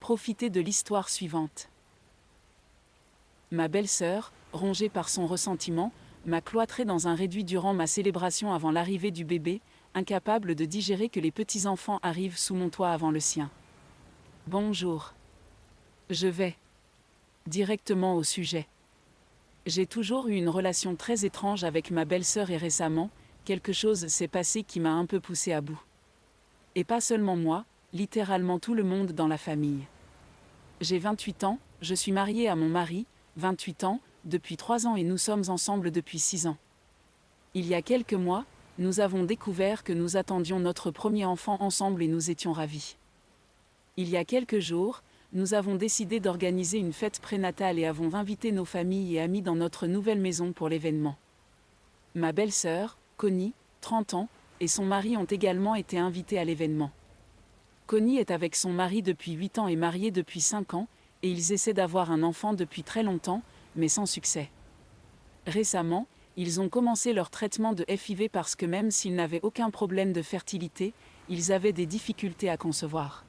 Profitez de l'histoire suivante. Ma belle-sœur, rongée par son ressentiment, m'a cloîtré dans un réduit durant ma célébration avant l'arrivée du bébé, incapable de digérer que les petits-enfants arrivent sous mon toit avant le sien. Bonjour. Je vais directement au sujet. J'ai toujours eu une relation très étrange avec ma belle-sœur et récemment, quelque chose s'est passé qui m'a un peu poussé à bout. Et pas seulement moi, littéralement tout le monde dans la famille. J'ai 28 ans, je suis mariée à mon mari, 28 ans, depuis 3 ans et nous sommes ensemble depuis 6 ans. Il y a quelques mois, nous avons découvert que nous attendions notre premier enfant ensemble et nous étions ravis. Il y a quelques jours, nous avons décidé d'organiser une fête prénatale et avons invité nos familles et amis dans notre nouvelle maison pour l'événement. Ma belle-sœur, Connie, 30 ans, et son mari ont également été invités à l'événement. Connie est avec son mari depuis 8 ans et mariée depuis 5 ans, et ils essaient d'avoir un enfant depuis très longtemps, mais sans succès. Récemment, ils ont commencé leur traitement de FIV parce que même s'ils n'avaient aucun problème de fertilité, ils avaient des difficultés à concevoir.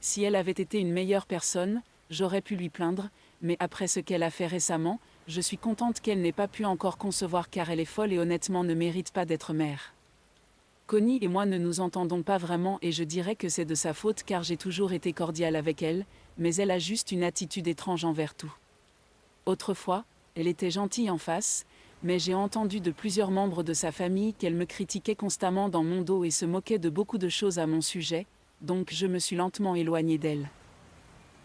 Si elle avait été une meilleure personne, j'aurais pu lui plaindre, mais après ce qu'elle a fait récemment, je suis contente qu'elle n'ait pas pu encore concevoir car elle est folle et honnêtement ne mérite pas d'être mère. Connie et moi ne nous entendons pas vraiment et je dirais que c'est de sa faute car j'ai toujours été cordiale avec elle, mais elle a juste une attitude étrange envers tout. Autrefois, elle était gentille en face, mais j'ai entendu de plusieurs membres de sa famille qu'elle me critiquait constamment dans mon dos et se moquait de beaucoup de choses à mon sujet, donc je me suis lentement éloignée d'elle.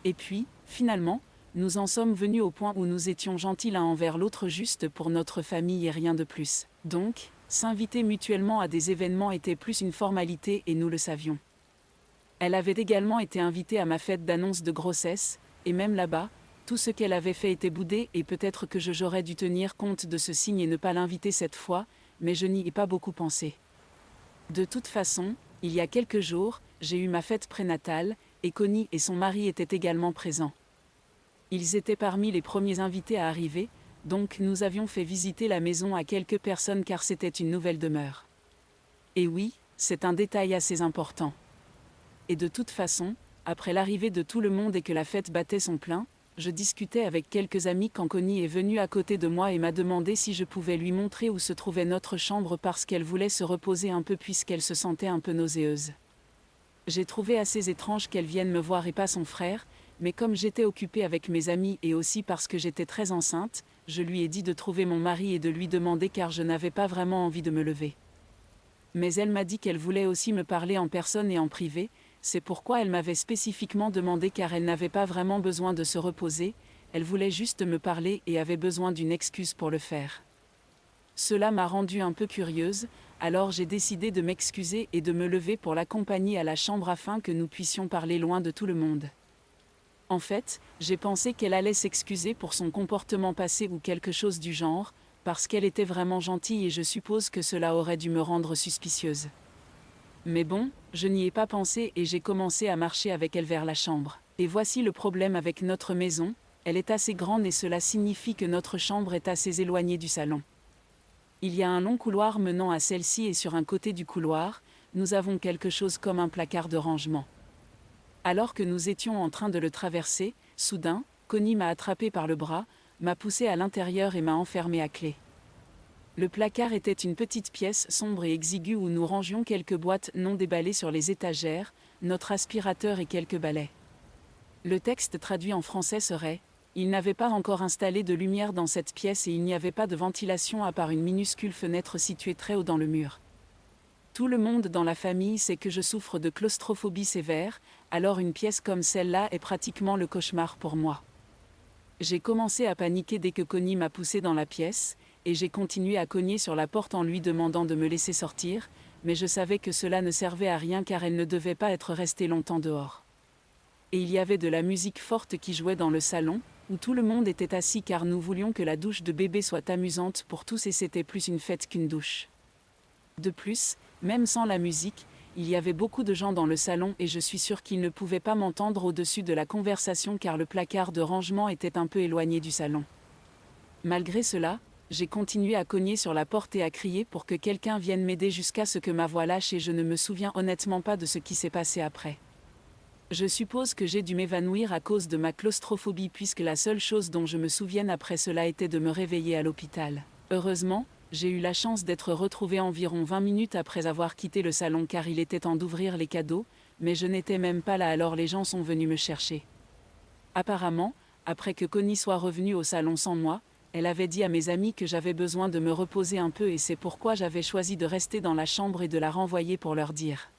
Et puis, finalement, nous en sommes venus au point où nous étions gentils l'un envers l'autre juste pour notre famille et rien de plus. Donc, s'inviter mutuellement à des événements était plus une formalité et nous le savions. Elle avait également été invitée à ma fête d'annonce de grossesse, et même là-bas, tout ce qu'elle avait fait était boudé et peut-être que j'aurais dû tenir compte de ce signe et ne pas l'inviter cette fois, mais je n'y ai pas beaucoup pensé. De toute façon, il y a quelques jours, j'ai eu ma fête prénatale, et Connie et son mari étaient également présents. Ils étaient parmi les premiers invités à arriver, donc nous avions fait visiter la maison à quelques personnes car c'était une nouvelle demeure. Et oui, c'est un détail assez important. Et de toute façon, après l'arrivée de tout le monde et que la fête battait son plein, je discutais avec quelques amis quand Connie est venue à côté de moi et m'a demandé si je pouvais lui montrer où se trouvait notre chambre parce qu'elle voulait se reposer un peu puisqu'elle se sentait un peu nauséeuse. J'ai trouvé assez étrange qu'elle vienne me voir et pas son frère, mais comme j'étais occupée avec mes amis et aussi parce que j'étais très enceinte, je lui ai dit de trouver mon mari et de lui demander car je n'avais pas vraiment envie de me lever. Mais elle m'a dit qu'elle voulait aussi me parler en personne et en privé, c'est pourquoi elle m'avait spécifiquement demandé car elle n'avait pas vraiment besoin de se reposer, elle voulait juste me parler et avait besoin d'une excuse pour le faire. Cela m'a rendue un peu curieuse, alors j'ai décidé de m'excuser et de me lever pour l'accompagner à la chambre afin que nous puissions parler loin de tout le monde. En fait, j'ai pensé qu'elle allait s'excuser pour son comportement passé ou quelque chose du genre, parce qu'elle était vraiment gentille et je suppose que cela aurait dû me rendre suspicieuse. Mais bon, je n'y ai pas pensé et j'ai commencé à marcher avec elle vers la chambre. Et voici le problème avec notre maison, elle est assez grande et cela signifie que notre chambre est assez éloignée du salon. Il y a un long couloir menant à celle-ci et sur un côté du couloir, nous avons quelque chose comme un placard de rangement. Alors que nous étions en train de le traverser, soudain, Connie m'a attrapé par le bras, m'a poussé à l'intérieur et m'a enfermé à clé. Le placard était une petite pièce sombre et exiguë où nous rangions quelques boîtes non déballées sur les étagères, notre aspirateur et quelques balais. Le texte traduit en français serait « Il n'avait pas encore installé de lumière dans cette pièce et il n'y avait pas de ventilation à part une minuscule fenêtre située très haut dans le mur. Tout le monde dans la famille sait que je souffre de claustrophobie sévère, alors une pièce comme celle-là est pratiquement le cauchemar pour moi. » J'ai commencé à paniquer dès que Connie m'a poussé dans la pièce, et j'ai continué à cogner sur la porte en lui demandant de me laisser sortir, mais je savais que cela ne servait à rien car elle ne devait pas être restée longtemps dehors. Et il y avait de la musique forte qui jouait dans le salon, où tout le monde était assis car nous voulions que la douche de bébé soit amusante pour tous et c'était plus une fête qu'une douche. De plus, même sans la musique, il y avait beaucoup de gens dans le salon et je suis sûre qu'ils ne pouvaient pas m'entendre au-dessus de la conversation car le placard de rangement était un peu éloigné du salon. Malgré cela, j'ai continué à cogner sur la porte et à crier pour que quelqu'un vienne m'aider jusqu'à ce que ma voix lâche et je ne me souviens honnêtement pas de ce qui s'est passé après. Je suppose que j'ai dû m'évanouir à cause de ma claustrophobie puisque la seule chose dont je me souvienne après cela était de me réveiller à l'hôpital. Heureusement, j'ai eu la chance d'être retrouvée environ 20 minutes après avoir quitté le salon car il était temps d'ouvrir les cadeaux, mais je n'étais même pas là alors les gens sont venus me chercher. Apparemment, après que Connie soit revenue au salon sans moi, elle avait dit à mes amis que j'avais besoin de me reposer un peu et c'est pourquoi j'avais choisi de rester dans la chambre et de la renvoyer pour leur dire.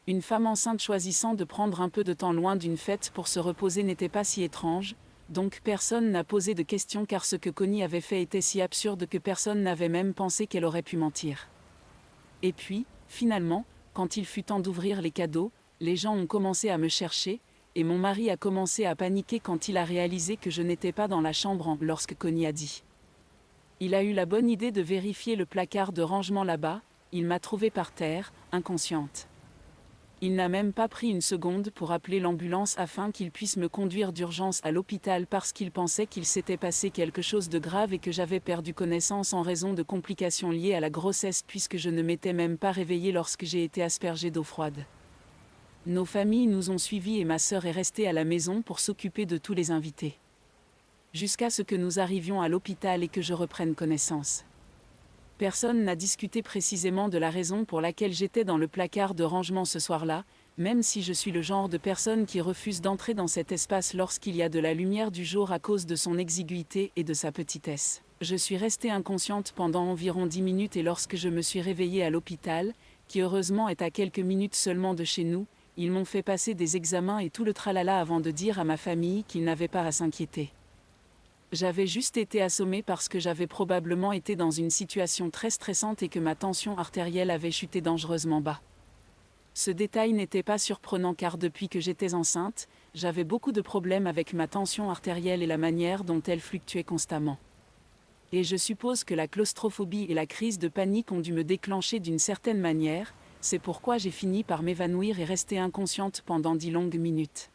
Une femme enceinte choisissant de prendre un peu de temps loin d'une fête pour se reposer n'était pas si étrange, donc personne n'a posé de questions car ce que Connie avait fait était si absurde que personne n'avait même pensé qu'elle aurait pu mentir. Et puis, finalement, quand il fut temps d'ouvrir les cadeaux, les gens ont commencé à me chercher, et mon mari a commencé à paniquer quand il a réalisé que je n'étais pas dans la chambre lorsque Connie a dit. Il a eu la bonne idée de vérifier le placard de rangement là-bas, il m'a trouvée par terre, inconsciente. Il n'a même pas pris une seconde pour appeler l'ambulance afin qu'il puisse me conduire d'urgence à l'hôpital parce qu'il pensait qu'il s'était passé quelque chose de grave et que j'avais perdu connaissance en raison de complications liées à la grossesse puisque je ne m'étais même pas réveillée lorsque j'ai été aspergée d'eau froide. Nos familles nous ont suivis et ma sœur est restée à la maison pour s'occuper de tous les invités. Jusqu'à ce que nous arrivions à l'hôpital et que je reprenne connaissance. Personne n'a discuté précisément de la raison pour laquelle j'étais dans le placard de rangement ce soir-là, même si je suis le genre de personne qui refuse d'entrer dans cet espace lorsqu'il y a de la lumière du jour à cause de son exiguïté et de sa petitesse. Je suis restée inconsciente pendant environ 10 minutes et lorsque je me suis réveillée à l'hôpital, qui heureusement est à quelques minutes seulement de chez nous, ils m'ont fait passer des examens et tout le tralala avant de dire à ma famille qu'ils n'avaient pas à s'inquiéter. J'avais juste été assommée parce que j'avais probablement été dans une situation très stressante et que ma tension artérielle avait chuté dangereusement bas. Ce détail n'était pas surprenant car depuis que j'étais enceinte, j'avais beaucoup de problèmes avec ma tension artérielle et la manière dont elle fluctuait constamment. Et je suppose que la claustrophobie et la crise de panique ont dû me déclencher d'une certaine manière, c'est pourquoi j'ai fini par m'évanouir et rester inconsciente pendant 10 longues minutes.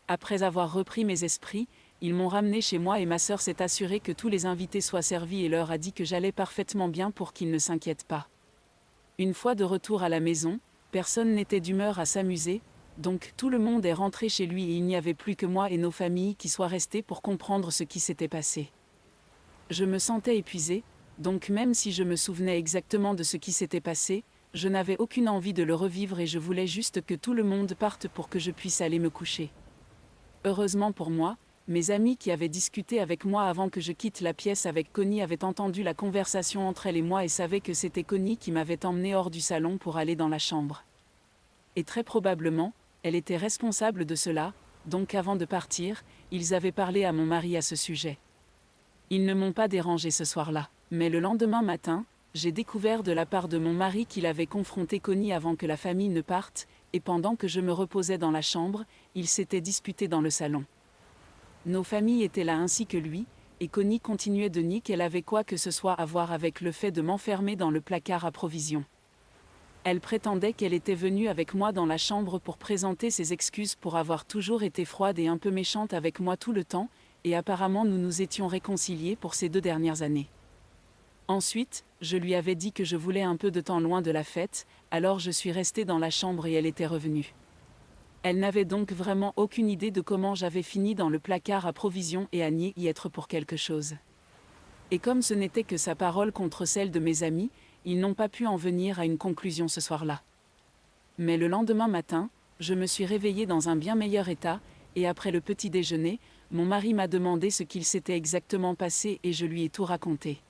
Après avoir repris mes esprits, ils m'ont ramenée chez moi et ma sœur s'est assurée que tous les invités soient servis et leur a dit que j'allais parfaitement bien pour qu'ils ne s'inquiètent pas. Une fois de retour à la maison, personne n'était d'humeur à s'amuser, donc tout le monde est rentré chez lui et il n'y avait plus que moi et nos familles qui soient restés pour comprendre ce qui s'était passé. Je me sentais épuisée, donc même si je me souvenais exactement de ce qui s'était passé, je n'avais aucune envie de le revivre et je voulais juste que tout le monde parte pour que je puisse aller me coucher. Heureusement pour moi, mes amis qui avaient discuté avec moi avant que je quitte la pièce avec Connie avaient entendu la conversation entre elle et moi et savaient que c'était Connie qui m'avait emmenée hors du salon pour aller dans la chambre. Et très probablement, elle était responsable de cela, donc avant de partir, ils avaient parlé à mon mari à ce sujet. Ils ne m'ont pas dérangé ce soir-là, mais le lendemain matin, j'ai découvert de la part de mon mari qu'il avait confronté Connie avant que la famille ne parte, et pendant que je me reposais dans la chambre, ils s'étaient disputés dans le salon. Nos familles étaient là ainsi que lui, et Connie continuait de nier qu'elle avait quoi que ce soit à voir avec le fait de m'enfermer dans le placard à provisions. Elle prétendait qu'elle était venue avec moi dans la chambre pour présenter ses excuses pour avoir toujours été froide et un peu méchante avec moi tout le temps, et apparemment nous nous étions réconciliés pour ces 2 dernières années. Ensuite, je lui avais dit que je voulais un peu de temps loin de la fête, alors je suis restée dans la chambre et elle était revenue. Elle n'avait donc vraiment aucune idée de comment j'avais fini dans le placard à provisions et à nier y être pour quelque chose. Et comme ce n'était que sa parole contre celle de mes amis, ils n'ont pas pu en venir à une conclusion ce soir-là. Mais le lendemain matin, je me suis réveillée dans un bien meilleur état, et après le petit déjeuner, mon mari m'a demandé ce qu'il s'était exactement passé et je lui ai tout raconté.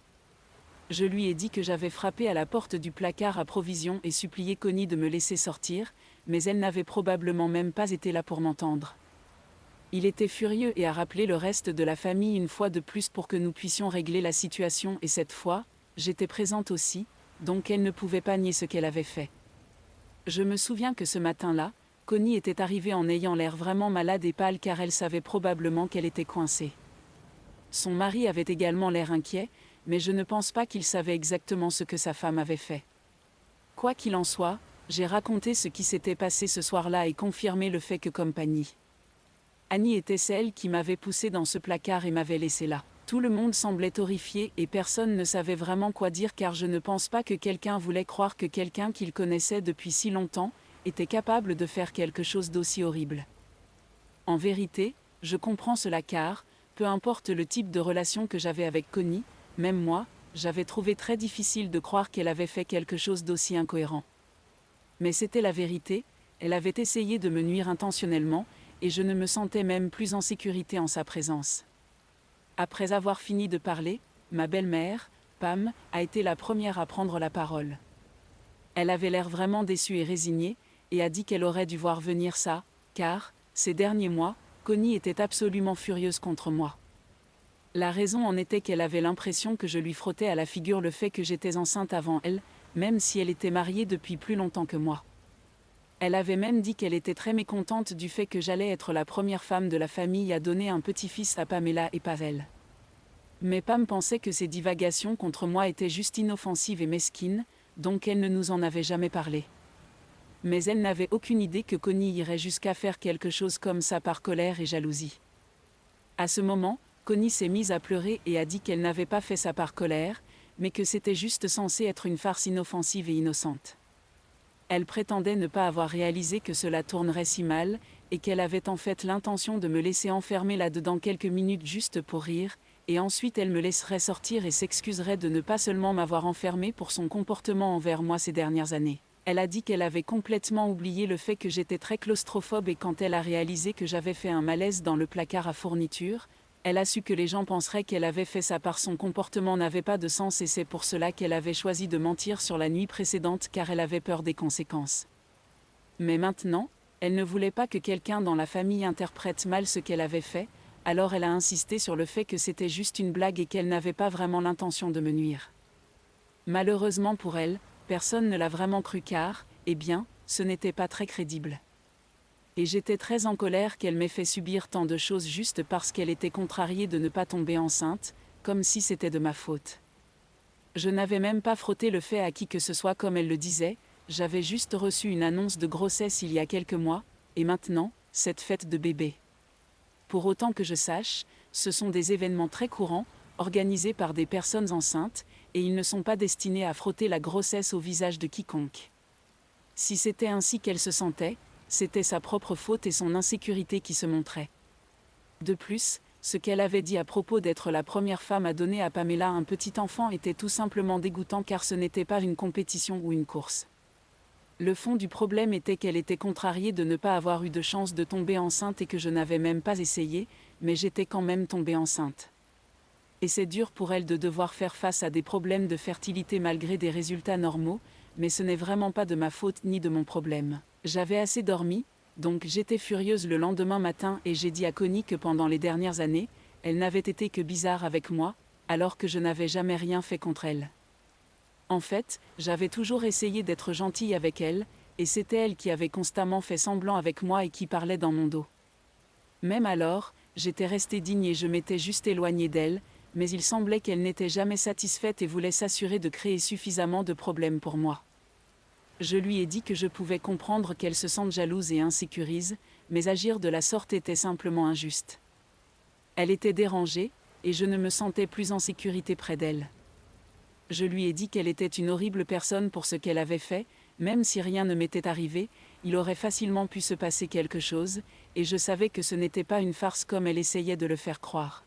Je lui ai dit que j'avais frappé à la porte du placard à provisions et supplié Connie de me laisser sortir, mais elle n'avait probablement même pas été là pour m'entendre. Il était furieux et a rappelé le reste de la famille une fois de plus pour que nous puissions régler la situation et cette fois, j'étais présente aussi, donc elle ne pouvait pas nier ce qu'elle avait fait. Je me souviens que ce matin-là, Connie était arrivée en ayant l'air vraiment malade et pâle car elle savait probablement qu'elle était coincée. Son mari avait également l'air inquiet, mais je ne pense pas qu'il savait exactement ce que sa femme avait fait. Quoi qu'il en soit, j'ai raconté ce qui s'était passé ce soir-là et confirmé le fait que comme Annie était celle qui m'avait poussée dans ce placard et m'avait laissé là. Tout le monde semblait horrifié et personne ne savait vraiment quoi dire car je ne pense pas que quelqu'un voulait croire que quelqu'un qu'il connaissait depuis si longtemps, était capable de faire quelque chose d'aussi horrible. En vérité, je comprends cela car, peu importe le type de relation que j'avais avec Connie, même moi, j'avais trouvé très difficile de croire qu'elle avait fait quelque chose d'aussi incohérent. Mais c'était la vérité, elle avait essayé de me nuire intentionnellement, et je ne me sentais même plus en sécurité en sa présence. Après avoir fini de parler, ma belle-mère, Pam, a été la première à prendre la parole. Elle avait l'air vraiment déçue et résignée, et a dit qu'elle aurait dû voir venir ça, car, ces derniers mois, Connie était absolument furieuse contre moi. La raison en était qu'elle avait l'impression que je lui frottais à la figure le fait que j'étais enceinte avant elle, même si elle était mariée depuis plus longtemps que moi. Elle avait même dit qu'elle était très mécontente du fait que j'allais être la première femme de la famille à donner un petit-fils à Pamela et Pavel. Mais Pam pensait que ces divagations contre moi étaient juste inoffensives et mesquines, donc elle ne nous en avait jamais parlé. Mais elle n'avait aucune idée que Connie irait jusqu'à faire quelque chose comme ça par colère et jalousie. À ce moment, Connie s'est mise à pleurer et a dit qu'elle n'avait pas fait ça par colère, mais que c'était juste censé être une farce inoffensive et innocente. Elle prétendait ne pas avoir réalisé que cela tournerait si mal, et qu'elle avait en fait l'intention de me laisser enfermer là-dedans quelques minutes juste pour rire, et ensuite elle me laisserait sortir et s'excuserait de ne pas seulement m'avoir enfermée pour son comportement envers moi ces dernières années. Elle a dit qu'elle avait complètement oublié le fait que j'étais très claustrophobe et quand elle a réalisé que j'avais fait un malaise dans le placard à fourniture, elle a su que les gens penseraient qu'elle avait fait ça par son comportement n'avait pas de sens et c'est pour cela qu'elle avait choisi de mentir sur la nuit précédente car elle avait peur des conséquences. Mais maintenant, elle ne voulait pas que quelqu'un dans la famille interprète mal ce qu'elle avait fait, alors elle a insisté sur le fait que c'était juste une blague et qu'elle n'avait pas vraiment l'intention de me nuire. Malheureusement pour elle, personne ne l'a vraiment cru car, eh bien, ce n'était pas très crédible. Et j'étais très en colère qu'elle m'ait fait subir tant de choses juste parce qu'elle était contrariée de ne pas tomber enceinte, comme si c'était de ma faute. Je n'avais même pas frotté le fait à qui que ce soit comme elle le disait, j'avais juste reçu une annonce de grossesse il y a quelques mois, et maintenant, cette fête de bébé. Pour autant que je sache, ce sont des événements très courants, organisés par des personnes enceintes, et ils ne sont pas destinés à frotter la grossesse au visage de quiconque. Si c'était ainsi qu'elle se sentait, c'était sa propre faute et son insécurité qui se montraient. De plus, ce qu'elle avait dit à propos d'être la première femme à donner à Pamela un petit enfant était tout simplement dégoûtant car ce n'était pas une compétition ou une course. Le fond du problème était qu'elle était contrariée de ne pas avoir eu de chance de tomber enceinte et que je n'avais même pas essayé, mais j'étais quand même tombée enceinte. Et c'est dur pour elle de devoir faire face à des problèmes de fertilité malgré des résultats normaux, mais ce n'est vraiment pas de ma faute ni de mon problème. J'avais assez dormi, donc j'étais furieuse le lendemain matin et j'ai dit à Connie que pendant les dernières années, elle n'avait été que bizarre avec moi, alors que je n'avais jamais rien fait contre elle. En fait, j'avais toujours essayé d'être gentille avec elle, et c'était elle qui avait constamment fait semblant avec moi et qui parlait dans mon dos. Même alors, j'étais restée digne et je m'étais juste éloignée d'elle, mais il semblait qu'elle n'était jamais satisfaite et voulait s'assurer de créer suffisamment de problèmes pour moi. Je lui ai dit que je pouvais comprendre qu'elle se sente jalouse et insécurise, mais agir de la sorte était simplement injuste. Elle était dérangée, et je ne me sentais plus en sécurité près d'elle. Je lui ai dit qu'elle était une horrible personne pour ce qu'elle avait fait, même si rien ne m'était arrivé, il aurait facilement pu se passer quelque chose, et je savais que ce n'était pas une farce comme elle essayait de le faire croire.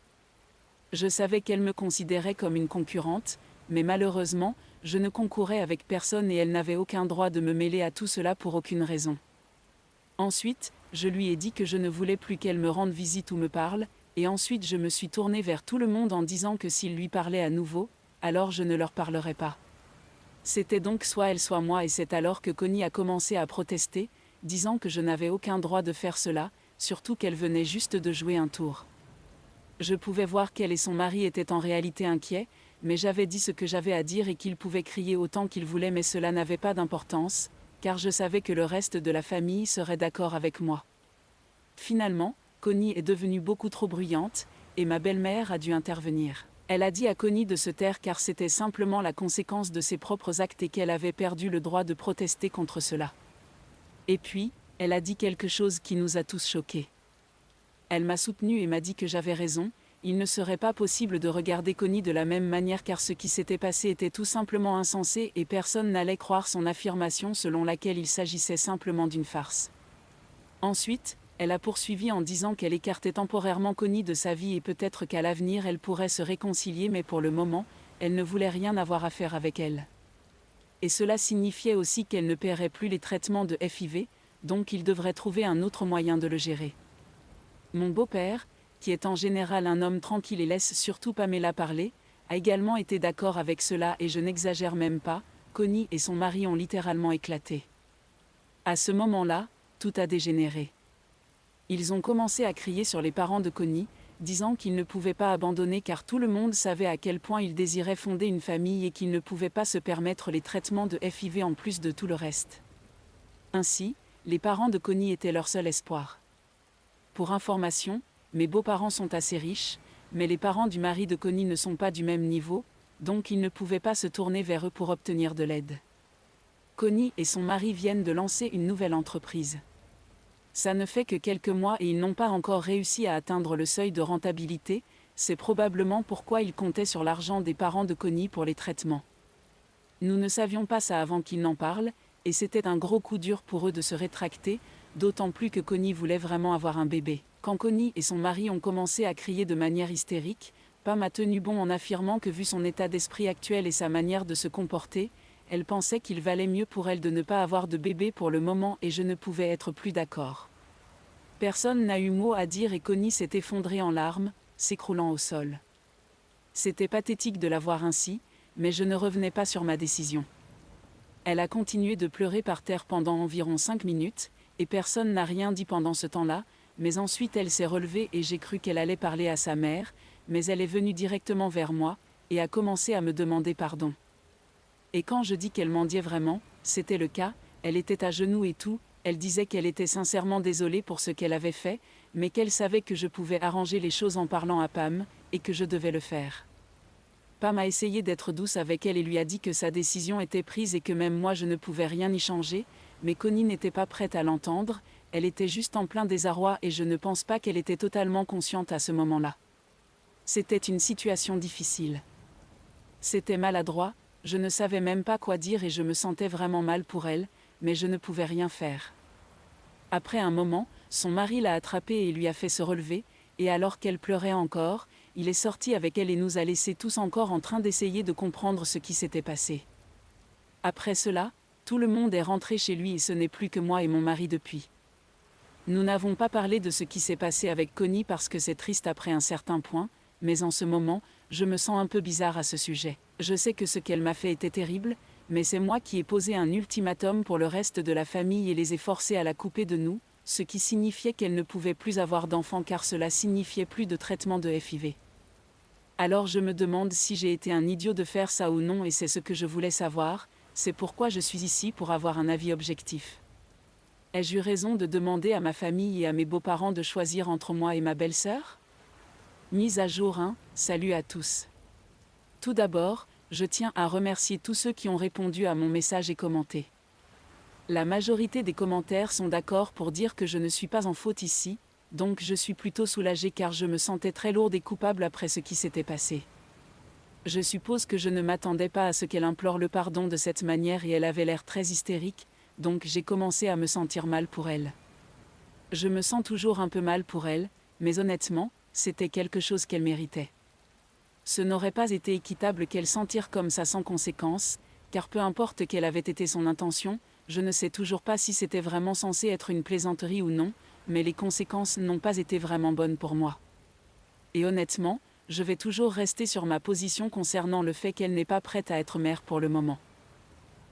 Je savais qu'elle me considérait comme une concurrente, mais malheureusement, je ne concourais avec personne et elle n'avait aucun droit de me mêler à tout cela pour aucune raison. Ensuite, je lui ai dit que je ne voulais plus qu'elle me rende visite ou me parle, et ensuite je me suis tournée vers tout le monde en disant que s'il lui parlait à nouveau, alors je ne leur parlerais pas. C'était donc soit elle soit moi et c'est alors que Connie a commencé à protester, disant que je n'avais aucun droit de faire cela, surtout qu'elle venait juste de jouer un tour. Je pouvais voir qu'elle et son mari étaient en réalité inquiets, mais j'avais dit ce que j'avais à dire et qu'ils pouvaient crier autant qu'ils voulaient mais cela n'avait pas d'importance, car je savais que le reste de la famille serait d'accord avec moi. Finalement, Connie est devenue beaucoup trop bruyante, et ma belle-mère a dû intervenir. Elle a dit à Connie de se taire car c'était simplement la conséquence de ses propres actes et qu'elle avait perdu le droit de protester contre cela. Et puis, elle a dit quelque chose qui nous a tous choqués. Elle m'a soutenue et m'a dit que j'avais raison, il ne serait pas possible de regarder Connie de la même manière car ce qui s'était passé était tout simplement insensé et personne n'allait croire son affirmation selon laquelle il s'agissait simplement d'une farce. Ensuite, elle a poursuivi en disant qu'elle écartait temporairement Connie de sa vie et peut-être qu'à l'avenir elle pourrait se réconcilier mais pour le moment, elle ne voulait rien avoir à faire avec elle. Et cela signifiait aussi qu'elle ne paierait plus les traitements de FIV, donc il devrait trouver un autre moyen de le gérer. Mon beau-père, qui est en général un homme tranquille et laisse surtout Pamela parler, a également été d'accord avec cela et je n'exagère même pas, Connie et son mari ont littéralement éclaté. À ce moment-là, tout a dégénéré. Ils ont commencé à crier sur les parents de Connie, disant qu'ils ne pouvaient pas abandonner car tout le monde savait à quel point ils désiraient fonder une famille et qu'ils ne pouvaient pas se permettre les traitements de FIV en plus de tout le reste. Ainsi, les parents de Connie étaient leur seul espoir. Pour information, mes beaux-parents sont assez riches, mais les parents du mari de Connie ne sont pas du même niveau, donc ils ne pouvaient pas se tourner vers eux pour obtenir de l'aide. Connie et son mari viennent de lancer une nouvelle entreprise. Ça ne fait que quelques mois et ils n'ont pas encore réussi à atteindre le seuil de rentabilité, c'est probablement pourquoi ils comptaient sur l'argent des parents de Connie pour les traitements. Nous ne savions pas ça avant qu'ils n'en parlent, et c'était un gros coup dur pour eux de se rétracter, d'autant plus que Connie voulait vraiment avoir un bébé. Quand Connie et son mari ont commencé à crier de manière hystérique, Pam a tenu bon en affirmant que vu son état d'esprit actuel et sa manière de se comporter, elle pensait qu'il valait mieux pour elle de ne pas avoir de bébé pour le moment et je ne pouvais être plus d'accord. Personne n'a eu mot à dire et Connie s'est effondrée en larmes, s'écroulant au sol. C'était pathétique de la voir ainsi, mais je ne revenais pas sur ma décision. Elle a continué de pleurer par terre pendant environ 5 minutes, et personne n'a rien dit pendant ce temps-là, mais ensuite elle s'est relevée et j'ai cru qu'elle allait parler à sa mère, mais elle est venue directement vers moi, et a commencé à me demander pardon. Et quand je dis qu'elle mendiait vraiment, c'était le cas, elle était à genoux et tout, elle disait qu'elle était sincèrement désolée pour ce qu'elle avait fait, mais qu'elle savait que je pouvais arranger les choses en parlant à Pam, et que je devais le faire. Pam a essayé d'être douce avec elle et lui a dit que sa décision était prise et que même moi je ne pouvais rien y changer, mais Connie n'était pas prête à l'entendre, elle était juste en plein désarroi et je ne pense pas qu'elle était totalement consciente à ce moment-là. C'était une situation difficile. C'était maladroit, je ne savais même pas quoi dire et je me sentais vraiment mal pour elle, mais je ne pouvais rien faire. Après un moment, son mari l'a attrapée et lui a fait se relever, et alors qu'elle pleurait encore, il est sorti avec elle et nous a laissés tous encore en train d'essayer de comprendre ce qui s'était passé. Après cela, tout le monde est rentré chez lui et ce n'est plus que moi et mon mari depuis. Nous n'avons pas parlé de ce qui s'est passé avec Connie parce que c'est triste après un certain point, mais en ce moment, je me sens un peu bizarre à ce sujet. Je sais que ce qu'elle m'a fait était terrible, mais c'est moi qui ai posé un ultimatum pour le reste de la famille et les ai forcés à la couper de nous, ce qui signifiait qu'elle ne pouvait plus avoir d'enfants car cela signifiait plus de traitement de FIV. Alors je me demande si j'ai été un idiot de faire ça ou non et c'est ce que je voulais savoir, c'est pourquoi je suis ici pour avoir un avis objectif. Ai-je eu raison de demander à ma famille et à mes beaux-parents de choisir entre moi et ma belle-sœur ? Mise à jour 1, salut à tous. Tout d'abord, je tiens à remercier tous ceux qui ont répondu à mon message et commenté. La majorité des commentaires sont d'accord pour dire que je ne suis pas en faute ici, donc je suis plutôt soulagée car je me sentais très lourde et coupable après ce qui s'était passé. Je suppose que je ne m'attendais pas à ce qu'elle implore le pardon de cette manière et elle avait l'air très hystérique, donc j'ai commencé à me sentir mal pour elle. Je me sens toujours un peu mal pour elle, mais honnêtement, c'était quelque chose qu'elle méritait. Ce n'aurait pas été équitable qu'elle s'en tire comme ça sans conséquence, car peu importe quelle avait été son intention, je ne sais toujours pas si c'était vraiment censé être une plaisanterie ou non, mais les conséquences n'ont pas été vraiment bonnes pour moi. Et honnêtement, je vais toujours rester sur ma position concernant le fait qu'elle n'est pas prête à être mère pour le moment.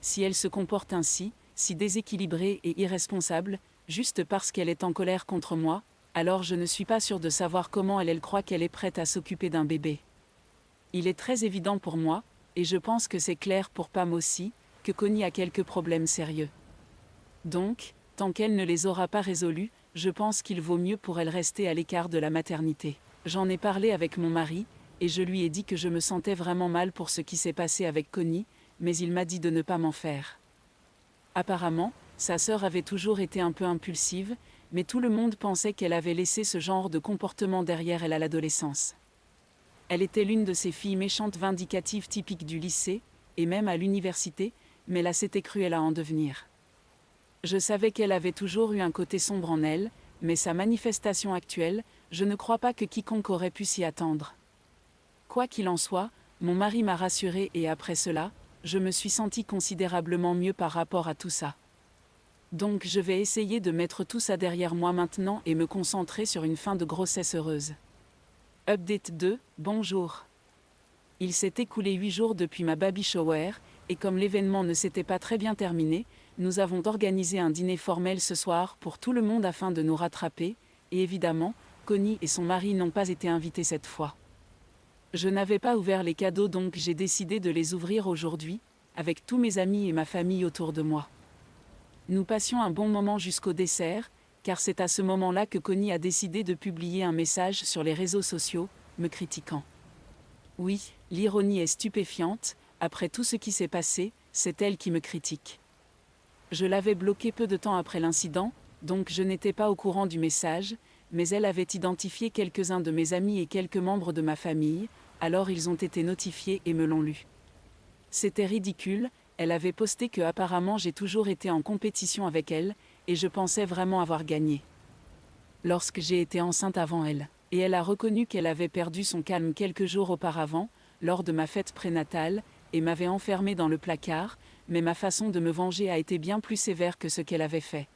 Si elle se comporte ainsi, si déséquilibrée et irresponsable, juste parce qu'elle est en colère contre moi, alors je ne suis pas sûre de savoir comment elle croit qu'elle est prête à s'occuper d'un bébé. Il est très évident pour moi, et je pense que c'est clair pour Pam aussi, que Connie a quelques problèmes sérieux. Donc, tant qu'elle ne les aura pas résolus, je pense qu'il vaut mieux pour elle rester à l'écart de la maternité. J'en ai parlé avec mon mari, et je lui ai dit que je me sentais vraiment mal pour ce qui s'est passé avec Connie, mais il m'a dit de ne pas m'en faire. Apparemment, sa sœur avait toujours été un peu impulsive, mais tout le monde pensait qu'elle avait laissé ce genre de comportement derrière elle à l'adolescence. Elle était l'une de ces filles méchantes vindicatives typiques du lycée, et même à l'université, mais là c'était cruel à en devenir. Je savais qu'elle avait toujours eu un côté sombre en elle, mais sa manifestation actuelle, je ne crois pas que quiconque aurait pu s'y attendre. Quoi qu'il en soit, mon mari m'a rassurée et après cela, je me suis sentie considérablement mieux par rapport à tout ça. Donc je vais essayer de mettre tout ça derrière moi maintenant et me concentrer sur une fin de grossesse heureuse. Update 2, bonjour. Il s'est écoulé 8 jours depuis ma baby shower, et comme l'événement ne s'était pas très bien terminé, nous avons organisé un dîner formel ce soir pour tout le monde afin de nous rattraper, et évidemment, Connie et son mari n'ont pas été invités cette fois. Je n'avais pas ouvert les cadeaux donc j'ai décidé de les ouvrir aujourd'hui, avec tous mes amis et ma famille autour de moi. Nous passions un bon moment jusqu'au dessert, car c'est à ce moment-là que Connie a décidé de publier un message sur les réseaux sociaux, me critiquant. Oui, l'ironie est stupéfiante, après tout ce qui s'est passé, c'est elle qui me critique. Je l'avais bloquée peu de temps après l'incident, donc je n'étais pas au courant du message, mais elle avait identifié quelques-uns de mes amis et quelques membres de ma famille, alors ils ont été notifiés et me l'ont lu. C'était ridicule, elle avait posté que apparemment j'ai toujours été en compétition avec elle, et je pensais vraiment avoir gagné. Lorsque j'ai été enceinte avant elle, et elle a reconnu qu'elle avait perdu son calme quelques jours auparavant, lors de ma fête prénatale, et m'avait enfermée dans le placard, mais ma façon de me venger a été bien plus sévère que ce qu'elle avait fait.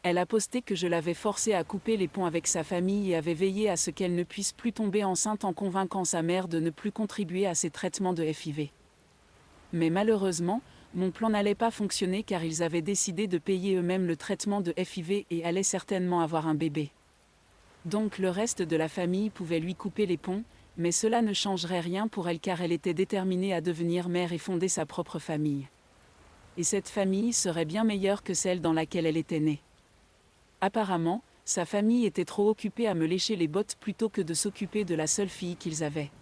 Elle a posté que je l'avais forcée à couper les ponts avec sa famille et avait veillé à ce qu'elle ne puisse plus tomber enceinte en convainquant sa mère de ne plus contribuer à ses traitements de FIV. Mais malheureusement, mon plan n'allait pas fonctionner car ils avaient décidé de payer eux-mêmes le traitement de FIV et allaient certainement avoir un bébé. Donc le reste de la famille pouvait lui couper les ponts, mais cela ne changerait rien pour elle car elle était déterminée à devenir mère et fonder sa propre famille. Et cette famille serait bien meilleure que celle dans laquelle elle était née. Apparemment, sa famille était trop occupée à me lécher les bottes plutôt que de s'occuper de la seule fille qu'ils avaient.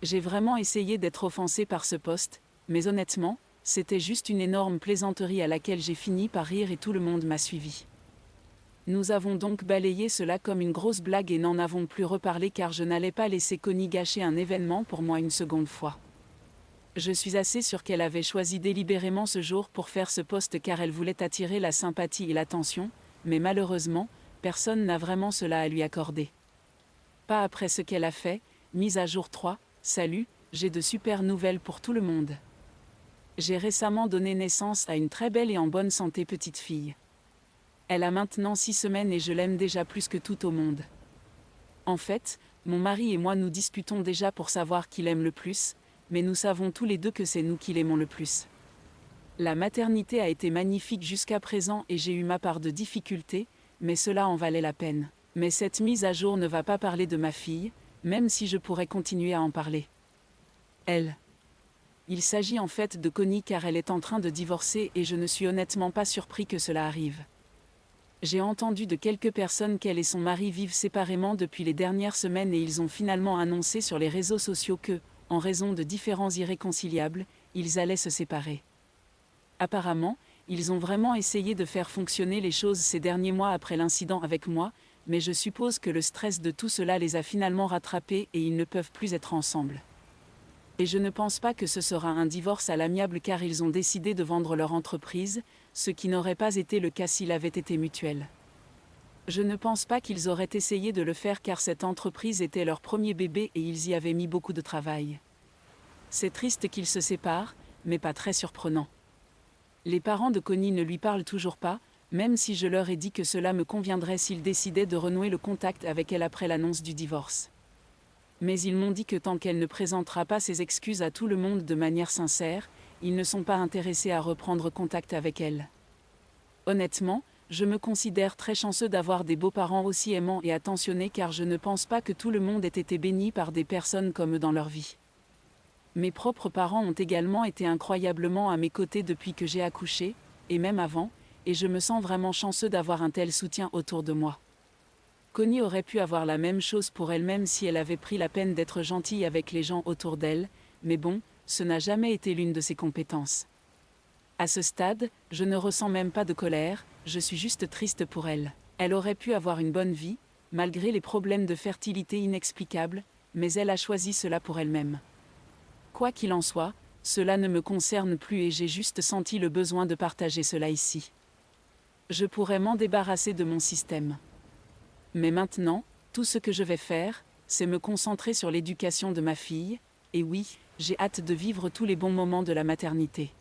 J'ai vraiment essayé d'être offensée par ce post, mais honnêtement, c'était juste une énorme plaisanterie à laquelle j'ai fini par rire et tout le monde m'a suivi. Nous avons donc balayé cela comme une grosse blague et n'en avons plus reparlé car je n'allais pas laisser Connie gâcher un événement pour moi une seconde fois. Je suis assez sûre qu'elle avait choisi délibérément ce jour pour faire ce post car elle voulait attirer la sympathie et l'attention, mais malheureusement, personne n'a vraiment cela à lui accorder. Pas après ce qu'elle a fait, mise à jour 3, salut, j'ai de super nouvelles pour tout le monde. J'ai récemment donné naissance à une très belle et en bonne santé petite fille. Elle a maintenant 6 semaines et je l'aime déjà plus que tout au monde. En fait, mon mari et moi nous disputons déjà pour savoir qui l'aime le plus, mais nous savons tous les deux que c'est nous qui l'aimons le plus. La maternité a été magnifique jusqu'à présent et j'ai eu ma part de difficultés, mais cela en valait la peine. Mais cette mise à jour ne va pas parler de ma fille, même si je pourrais continuer à en parler. Elle. Il s'agit en fait de Connie car elle est en train de divorcer et je ne suis honnêtement pas surpris que cela arrive. J'ai entendu de quelques personnes qu'elle et son mari vivent séparément depuis les dernières semaines et ils ont finalement annoncé sur les réseaux sociaux que, en raison de différends irréconciliables, ils allaient se séparer. Apparemment, ils ont vraiment essayé de faire fonctionner les choses ces derniers mois après l'incident avec moi, mais je suppose que le stress de tout cela les a finalement rattrapés et ils ne peuvent plus être ensemble. Et je ne pense pas que ce sera un divorce à l'amiable car ils ont décidé de vendre leur entreprise, ce qui n'aurait pas été le cas s'il avait été mutuel. Je ne pense pas qu'ils auraient essayé de le faire car cette entreprise était leur premier bébé et ils y avaient mis beaucoup de travail. C'est triste qu'ils se séparent, mais pas très surprenant. Les parents de Connie ne lui parlent toujours pas, même si je leur ai dit que cela me conviendrait s'ils décidaient de renouer le contact avec elle après l'annonce du divorce. Mais ils m'ont dit que tant qu'elle ne présentera pas ses excuses à tout le monde de manière sincère, ils ne sont pas intéressés à reprendre contact avec elle. Honnêtement, je me considère très chanceux d'avoir des beaux-parents aussi aimants et attentionnés car je ne pense pas que tout le monde ait été béni par des personnes comme eux dans leur vie. Mes propres parents ont également été incroyablement à mes côtés depuis que j'ai accouché, et même avant, et je me sens vraiment chanceux d'avoir un tel soutien autour de moi. Connie aurait pu avoir la même chose pour elle-même si elle avait pris la peine d'être gentille avec les gens autour d'elle, mais bon, ce n'a jamais été l'une de ses compétences. À ce stade, je ne ressens même pas de colère, je suis juste triste pour elle. Elle aurait pu avoir une bonne vie, malgré les problèmes de fertilité inexplicables, mais elle a choisi cela pour elle-même. Quoi qu'il en soit, cela ne me concerne plus et j'ai juste senti le besoin de partager cela ici. Je pourrais m'en débarrasser de mon système. Mais maintenant, tout ce que je vais faire, c'est me concentrer sur l'éducation de ma fille, et oui, j'ai hâte de vivre tous les bons moments de la maternité.